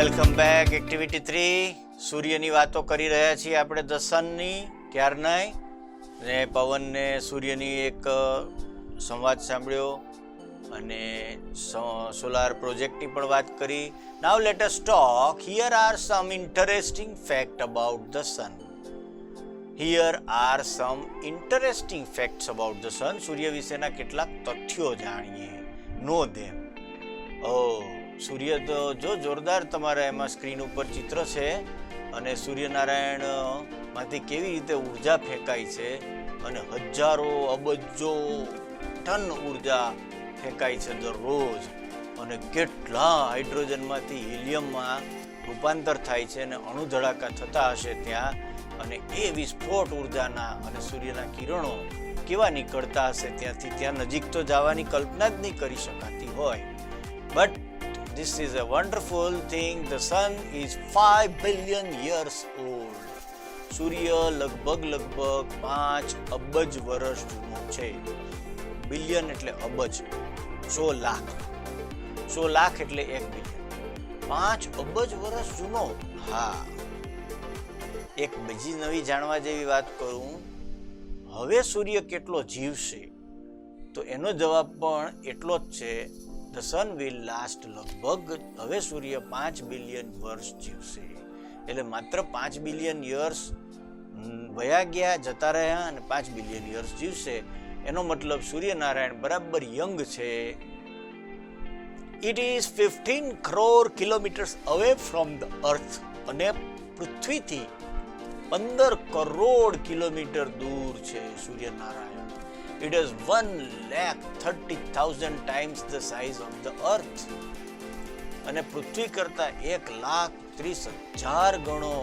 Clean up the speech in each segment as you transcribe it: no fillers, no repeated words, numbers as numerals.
Welcome back. Activity 3 સૂર્યની વાતો કરી રહ્યા છીએ આપણે, ધ સનની ક્યારનાય, ને પવનને સૂર્યની એક સંવાદ સાંભળ્યો અને સોલાર પ્રોજેક્ટની પણ વાત કરી. Now let us talk. Here are some interesting fact about the sun. Here are some interesting facts about the sun. સૂર્ય વિશેના કેટલાક તથ્યો જાણીએ. નો ધેમ. સૂર્ય તો જો જોરદાર, તમારા એમાં સ્ક્રીન ઉપર ચિત્ર છે અને સૂર્યનારાયણ માંથી કેવી રીતે ઉર્જા ફેંકાય છે અને હજારો અબજો ટન ઉર્જા ફેંકાય છે દરરોજ, અને કેટલા હાઇડ્રોજનમાંથી હિલિયમમાં રૂપાંતર થાય છે અને અણુ ધડાકા થતા હશે ત્યાં, અને એ વિસ્ફોટ ઉર્જાના અને સૂર્યના કિરણો કેવા નીકળતા હશે ત્યાંથી. ત્યાં નજીક તો જવાની કલ્પના જ નહીં કરી શકાતી હોય. But this is a wonderful thing. The sun is 5 billion years old. સૂર્ય લગભગ 5 અબજ વર્ષ જૂનો છે. બિલિયન એટલે અબજ, 100 લાખ એટલે 1 બિલિયન. 5 અબજ વર્ષ જૂનો. હા, એક બીજી નવી જાણવા જેવી વાત કરું. હવે સૂર્ય કેટલો જીવશે, તો એનો જવાબ પણ એટલો જ છે. The sun will last લગભગ, હવે સૂર્ય 5 બિલિયન વર્ષ જીવશે. એટલે માત્ર 5 બિલિયન યર્સ વયા ગયા, જતા રહ્યા, અને 5 બિલિયન યર્સ જીવશે. એનો મતલબ સૂર્યનારાયણ બરાબર યંગ છે. It is 15 crore kilometers away from the earth. અને પૃથ્વીથી 15 કરોડ કિલોમીટર દૂર છે Suryanarayan. It is 1,30,000 times the size of the earth. અને પૃથ્વી કરતા 1,30,000 ગણો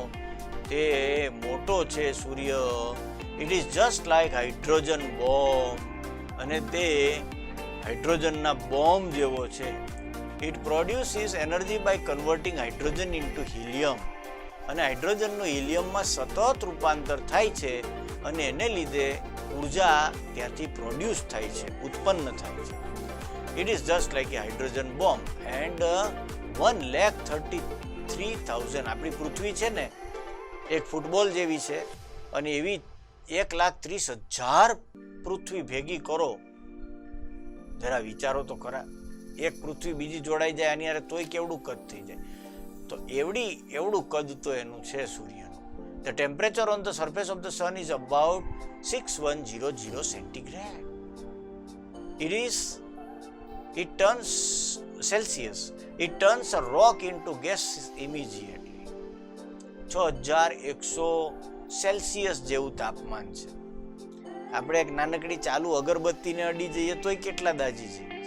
તે મોટો છે સૂર્ય. It is just like hydrogen bomb. અને તે હાઇડ્રોજનના બોમ્બ જેવો છે. It produces energy by converting hydrogen into helium. અને હાઇડ્રોજનનું હિલિયમમાં સતત રૂપાંતર થાય છે અને એને લીધે ઉર્જા ત્યાંથી પ્રોડ્યુસ થાય છે, ઉત્પન્ન થાય છે. It is just like A hydrogen bomb. And 1,33,000, આપણી પૃથ્વી છે ને એક ફૂટબોલ જેવી છે, અને એવી 1,30,000 પૃથ્વી ભેગી કરો. જરા વિચારો તો ખરા, એક પૃથ્વી બીજી જોડાઈ જાય આની હારે તોય કેવડું કદ થઈ જાય. તો એવડું કદ તો એનું છે સૂર્યનું. The temperature on the surface of the sun is about 6100 centigrade. It turns Celsius. It turns a rock into gas immediately. 6100 Celsius જેવું તાપમાન છે. આપણે એક નાનકડી ચાલુ અગરબત્તીને અડી જઈએ તોય કેટલા દાજી જઈએ,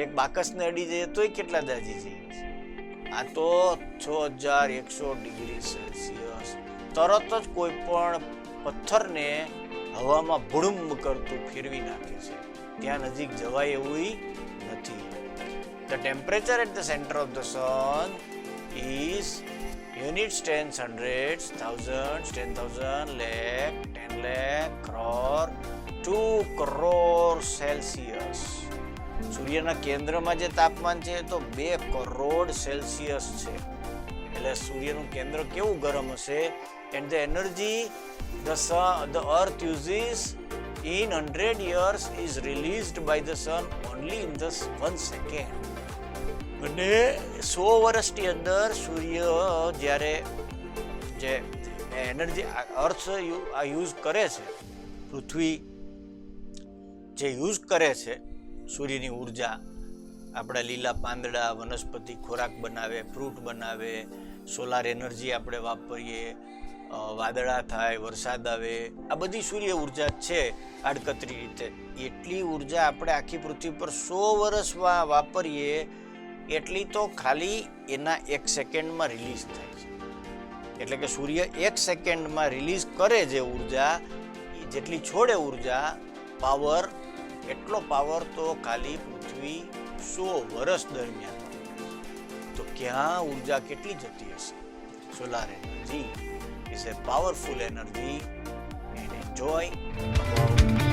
એક બાકસને અડી જઈએ તોય કેટલા દાજી જઈએ. આ તો 6100 ડિગ્રી સેલ્સિયસ તરત જ કોઈ પણ પથ્થરને હવામાં ભૂડુમ કરતું ફેરવી નાખે છે. ત્યાં નજીક જવાય એવું નથી. The temperature at the center of the sun is units, tens, hundreds, thousands, 10,000, lakh, 10 lakh, crore, 2 crore Celsius. સૂર્યના કેન્દ્રમાં જે તાપમાન છે તો 2 કરોડ સેલ્સિયસ છે. એટલે સૂર્યનું કેન્દ્ર કેવું ગરમ હશે. And the energy the earth uses in 100 years is released by the sun only in this 1 second. અને 100 વર્ષની અંદર સૂર્ય જ્યારે જે એનર્જી અર્થ યુઝ કરે છે, પૃથ્વી જે યુઝ કરે છે સૂર્યની ઉર્જા, આપણા લીલા પાંદડા, વનસ્પતિ ખોરાક બનાવે, ફ્રૂટ બનાવે, સોલાર એનર્જી આપણે વાપરીએ, વાદળા થાય, વરસાદ આવે, આ બધી સૂર્ય ઉર્જા છે આડકતરી રીતે. એટલી ઉર્જા આપણે આખી પૃથ્વી પર 100 વર્ષમાં વાપરીએ એટલી તો ખાલી એના 1 સેકન્ડમાં રિલીઝ થાય છે. એટલે કે સૂર્ય 1 સેકન્ડમાં રિલીઝ કરે જે ઉર્જા, જેટલી છોડે ઉર્જા, પાવર, એટલો પાવર તો ખાલી પૃથ્વી 100 વર્ષ દરમિયાન. તો ક્યાં ઉર્જા કેટલી જતી હશે. Solar energy is a powerful energy and enjoy about